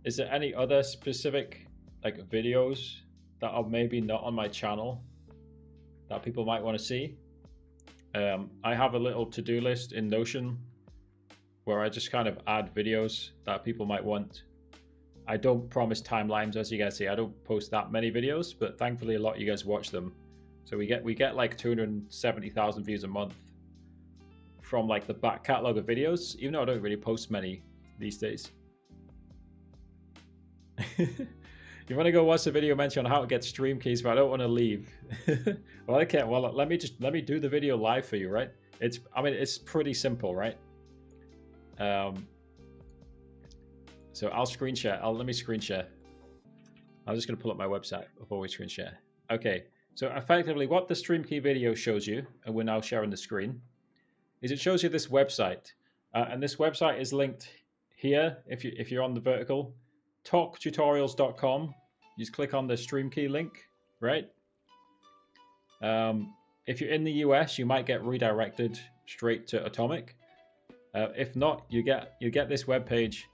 Is there any other specific like videos that are maybe not on my channel that people might want to see? I have a little to-do list in Notion where I just kind of add videos that people might want. I don't promise timelines, as you guys see. I don't post that many videos, but thankfully a lot of you guys watch them. So we get like 270,000 views a month from like the back catalog of videos, even though I don't really post many these days. You want to go watch the video mention on how to get stream keys, but I don't want to leave. Well, I can't. Well, let me do the video live for you, right? It's pretty simple, right? So I'll screen share. Let me screen share. I'm just going to pull up my website before we screen share. Okay. So effectively, what the stream key video shows you, and we're now sharing the screen, is it shows you this website, and this website is linked here. If you're on the vertical, talktutorials.com. You just click on the stream key link, right? If you're in the US, you might get redirected straight to Atomic. If not, you get this web page,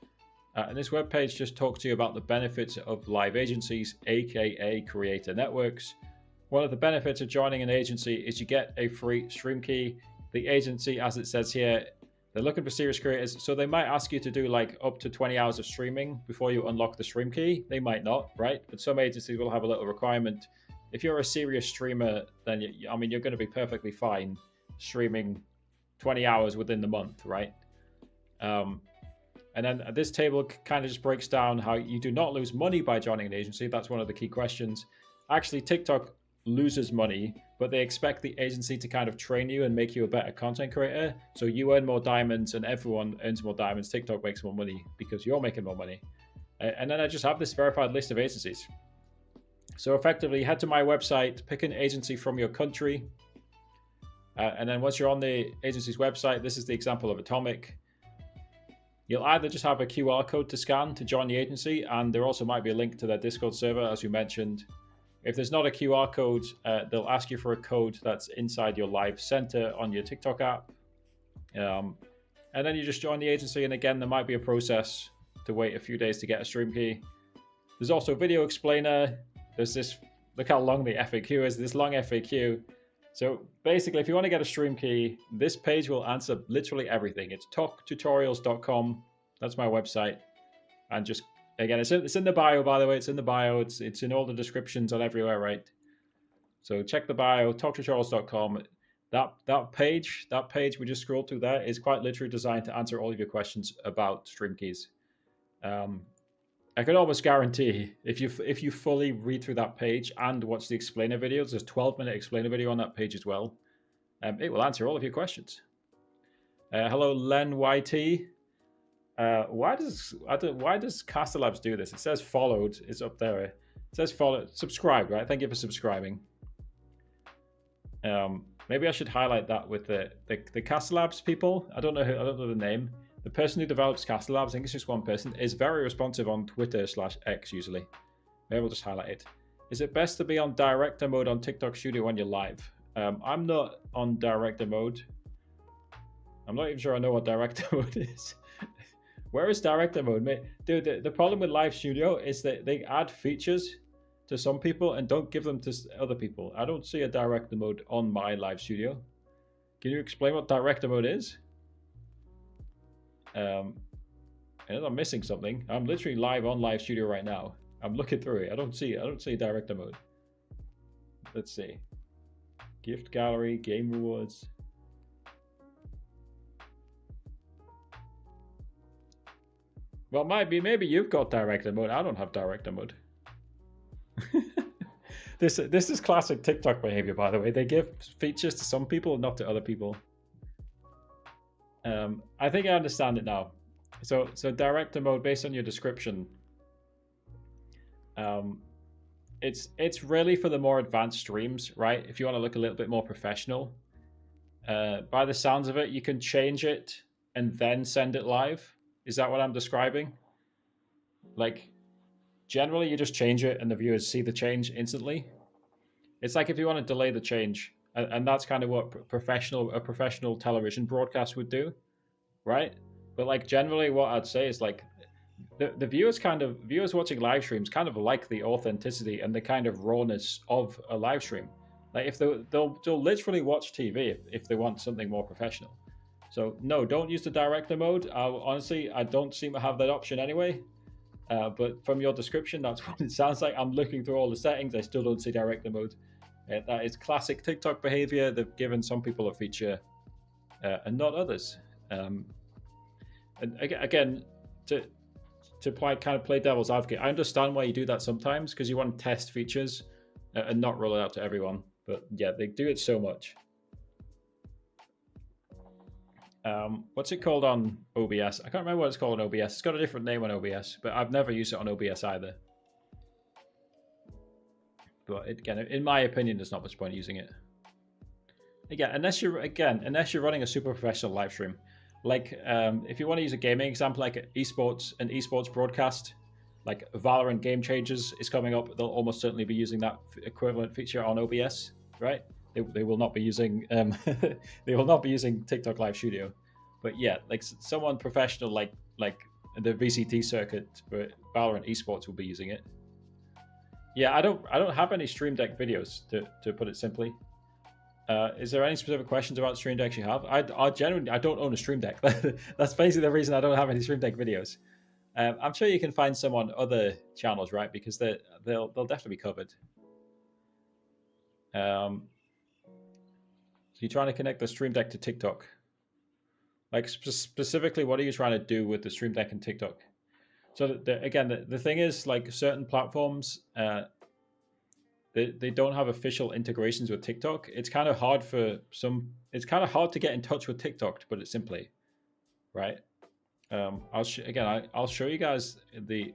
and this web page just talks to you about the benefits of live agencies, aka creator networks. One of the benefits of joining an agency is you get a free stream key. The agency, as it says here, they're looking for serious creators, so they might ask you to do like up to 20 hours of streaming before you unlock the stream key. They might not, right? But some agencies will have a little requirement. If you're a serious streamer, then you're going to be perfectly fine streaming 20 hours within the month, right? And then this table kind of just breaks down how you do not lose money by joining an agency. That's one of the key questions. Actually, TikTok loses money, but they expect the agency to kind of train you and make you a better content creator. So you earn more diamonds and everyone earns more diamonds. TikTok makes more money because you're making more money. And then I just have this verified list of agencies. So effectively, head to my website, pick an agency from your country. And then once you're on the agency's website, this is the example of Atomic. You'll either just have a QR code to scan to join the agency, and there also might be a link to their Discord server, as we mentioned. If there's not a QR code, they'll ask you for a code that's inside your live center on your TikTok app. And then you just join the agency, and again, there might be a process to wait a few days to get a stream key. There's also a video explainer. There's this, look how long the FAQ is, this long FAQ. So basically, if you want to get a stream key, this page will answer literally everything. It's talktutorials.com. That's my website. And just, again, it's in the bio, by the way. It's in the bio. It's in all the descriptions and everywhere, right? So check the bio, talktutorials.com. that page we just scrolled through there is quite literally designed to answer all of your questions about stream keys. I can almost guarantee if you fully read through that page and watch the explainer videos, there's a 12-minute explainer video on that page as well. It will answer all of your questions. Hello, Len YT. Why does Caster Labs do this? It says followed. It's up there. It says followed. Subscribe, right? Thank you for subscribing. Maybe I should highlight that with the Caster Labs people. I don't know the name. The person who develops Caster Labs, I think it's just one person, is very responsive on Twitter/X usually. Maybe we'll just highlight it. Is it best to be on director mode on TikTok Studio when you're live? I'm not on director mode. I'm not even sure I know what director mode is. Where is director mode? Dude, the problem with Live Studio is that they add features to some people and don't give them to other people. I don't see a director mode on my Live Studio. Can you explain what director mode is? I'm missing something. I'm literally live on Live Studio right now. I'm looking through it. I don't see director mode. Let's see. Gift gallery, game rewards. Well, maybe you've got director mode. I don't have director mode. This is classic TikTok behavior, by the way. They give features to some people, not to other people. I think I understand it now. So director mode, based on your description, it's really for the more advanced streams, right? If you want to look a little bit more professional. By the sounds of it, you can change it and then send it live. Is that what I'm describing? Like, generally you just change it and the viewers see the change instantly. It's like if you want to delay the change, and that's kind of what a professional television broadcast would do, right? But like generally what I'd say is like the viewers watching live streams kind of like the authenticity and the kind of rawness of a live stream. Like if they'll literally watch TV if they want something more professional. So no, don't use the director mode. Honestly, I don't seem to have that option anyway. But from your description, that's what it sounds like. I'm looking through all the settings. I still don't see director mode. That is classic TikTok behavior. They've given some people a feature and not others. And again, to play devil's advocate, I understand why you do that sometimes because you want to test features and not roll it out to everyone. But yeah, they do it so much. What's it called on OBS? I can't remember what it's called on OBS. It's got a different name on OBS, but I've never used it on OBS either. But again, in my opinion, there's not much point using it. Again, unless you're running a super professional live stream, like if you want to use a gaming example, like an esports broadcast, like Valorant Game Changers is coming up. They'll almost certainly be using that equivalent feature on OBS, right? They will not be using they will not be using TikTok Live Studio, but yeah, like someone professional like the VCT circuit for Valorant esports will be using it. Yeah, I don't have any Stream Deck videos to put it simply. Is there any specific questions about Stream Decks you have? I genuinely don't own a Stream Deck. That's basically the reason I don't have any Stream Deck videos. I'm sure you can find some on other channels, right? Because they'll definitely be covered. So you're trying to connect the Stream Deck to TikTok. Like specifically, what are you trying to do with the Stream Deck and TikTok? So the thing is, like certain platforms, they don't have official integrations with TikTok. It's kind of hard to get in touch with TikTok, to put it simply, right? I'll show you guys the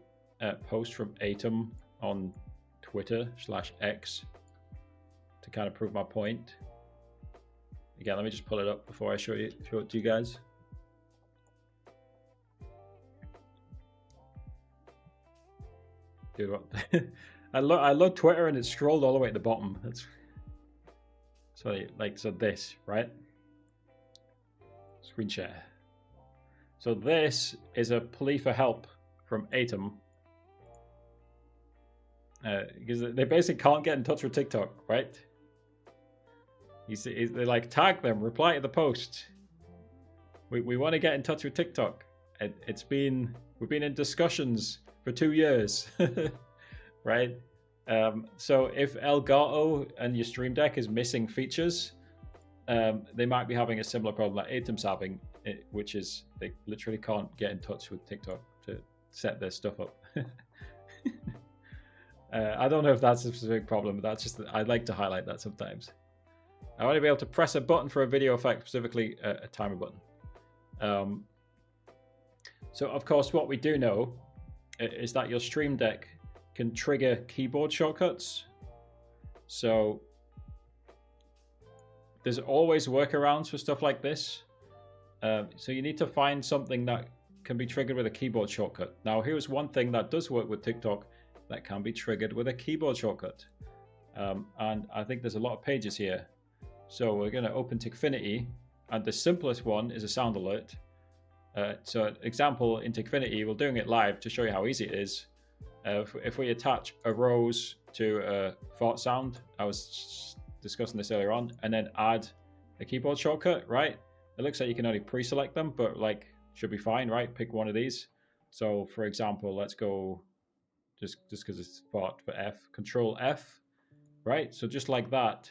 post from Atom on Twitter/X to kind of prove my point. Again, let me just pull it up before I show it to you guys. Dude, what? I love Twitter and it's scrolled all the way at the bottom. That's so this, right? Screen share. So this is a plea for help from Atom. Because they basically can't get in touch with TikTok, right? They like tag them, reply to the post. We want to get in touch with TikTok. We've been in discussions for 2 years, right? So if Elgato and your Stream Deck is missing features, they might be having a similar problem that Atom's having, which is they literally can't get in touch with TikTok to set their stuff up. I don't know if that's a specific problem, but that's just, I'd like to highlight that sometimes. I want to be able to press a button for a video effect, specifically a timer button. So of course, what we do know is that your Stream Deck can trigger keyboard shortcuts. So there's always workarounds for stuff like this. So you need to find something that can be triggered with a keyboard shortcut. Now, here's one thing that does work with TikTok that can be triggered with a keyboard shortcut. And I think there's a lot of pages here. So we're going to open Tikfinity, and the simplest one is a sound alert. So example in Tikfinity, we're doing it live to show you how easy it is. If we attach a rose to a fart sound, I was discussing this earlier on, and then add a keyboard shortcut, right? It looks like you can only pre-select them, but like should be fine, right? Pick one of these. So for example, let's go just because it's fart for F, Control F, right? So just like that,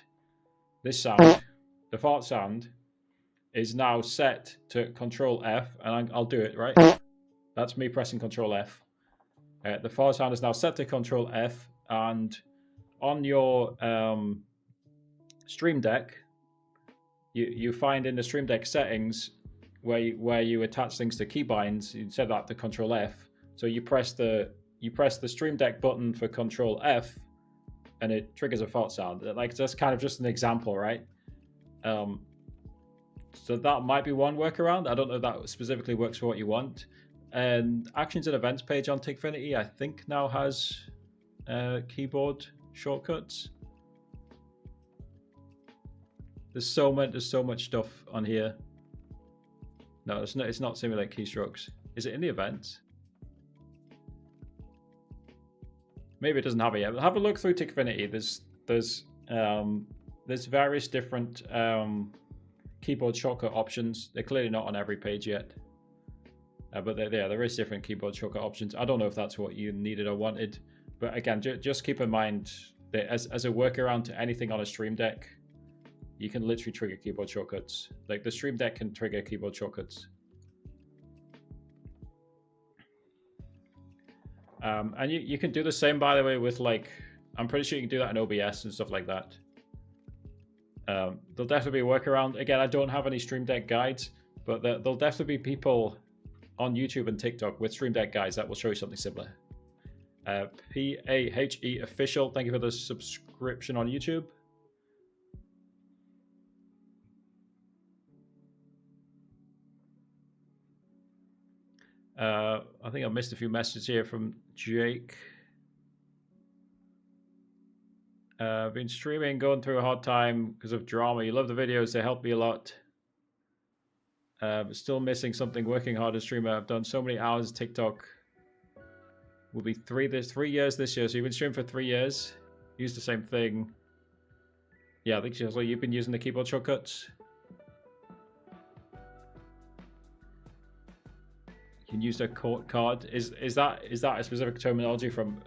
this sound, the fart sound, is now set to Control F, and I'll do it, right? That's me pressing Control F. The fart sound is now set to Control F, and on your Stream Deck, you find in the Stream Deck settings where you attach things to keybinds, you set that to Control F. So you press the Stream Deck button for Control F, and it triggers a fart sound. Like, that's kind of just an example, right? So that might be one workaround. I don't know if that specifically works for what you want. And Actions and Events page on Tikfinity, I think now has keyboard shortcuts. There's so much stuff on here. No, it's not simulate keystrokes. Is it in the events? Maybe it doesn't have it yet. But have a look through Tikfinity. There's various different keyboard shortcut options. They're clearly not on every page yet. But there is different keyboard shortcut options. I don't know if that's what you needed or wanted. But again, just keep in mind that as a workaround to anything on a Stream Deck, you can literally trigger keyboard shortcuts. Like the Stream Deck can trigger keyboard shortcuts. And you can do the same, by the way, with like, I'm pretty sure you can do that in OBS and stuff like that. There'll definitely be a workaround. Again, I don't have any Stream Deck guides, but there'll definitely be people on YouTube and TikTok with Stream Deck guides that will show you something similar. PAHE Official, thank you for the subscription on YouTube. I think I missed a few messages here from Jake. Been streaming, going through a hard time because of drama. You love the videos, they help me a lot. But still missing something, working hard as a streamer. I've done so many hours TikTok. Will be 3 years this year. So you've been streaming for 3 years. Use the same thing. Yeah, I think so. You've been using the keyboard shortcuts. You can use the card. Is that a specific terminology from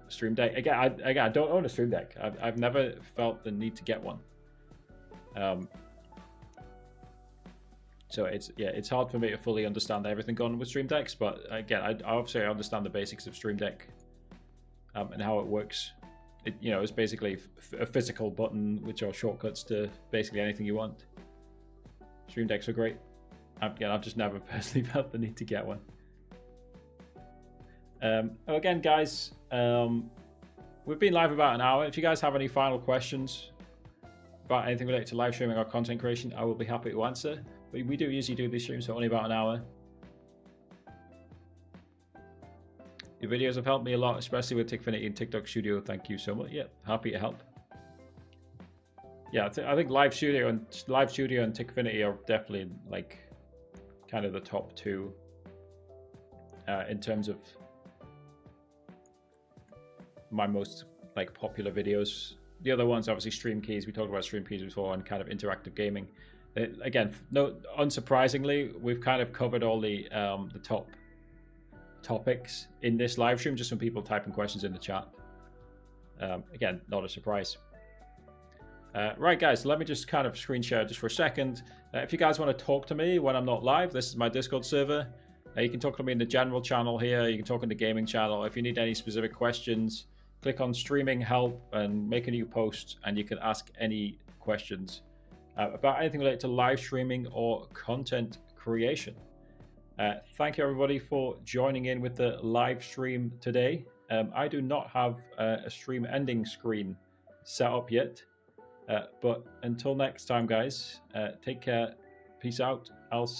Stream Deck? Again, I don't own a Stream Deck. I've never felt the need to get one. So it's hard for me to fully understand everything going on with Stream Decks. But again, I obviously understand the basics of Stream Deck and how it works. It's basically a physical button which are shortcuts to basically anything you want. Stream Decks are great. I've just never personally felt the need to get one. Again, guys, we've been live about an hour. If you guys have any final questions about anything related to live streaming or content creation, I will be happy to answer. But we do usually do these streams for only about an hour. Your videos have helped me a lot, especially with Tikfinity and TikTok Studio. Thank you so much. Yeah, happy to help. Yeah, I think Live Studio and Tikfinity are definitely like kind of the top two in terms of my most like popular videos. The other ones, obviously, Stream Keys. We talked about Stream Keys before, and kind of interactive gaming. Again, unsurprisingly, we've kind of covered all the top topics in this live stream, just from people typing questions in the chat. Again, not a surprise. Right, guys, let me just kind of screen share just for a second. If you guys want to talk to me when I'm not live, this is my Discord server. You can talk to me in the general channel here. You can talk in the gaming channel. If you need any specific questions, click on streaming help and make a new post, and you can ask any questions about anything related to live streaming or content creation. Thank you, everybody, for joining in with the live stream today. I do not have a stream ending screen set up yet. But until next time, guys, take care. Peace out. I'll see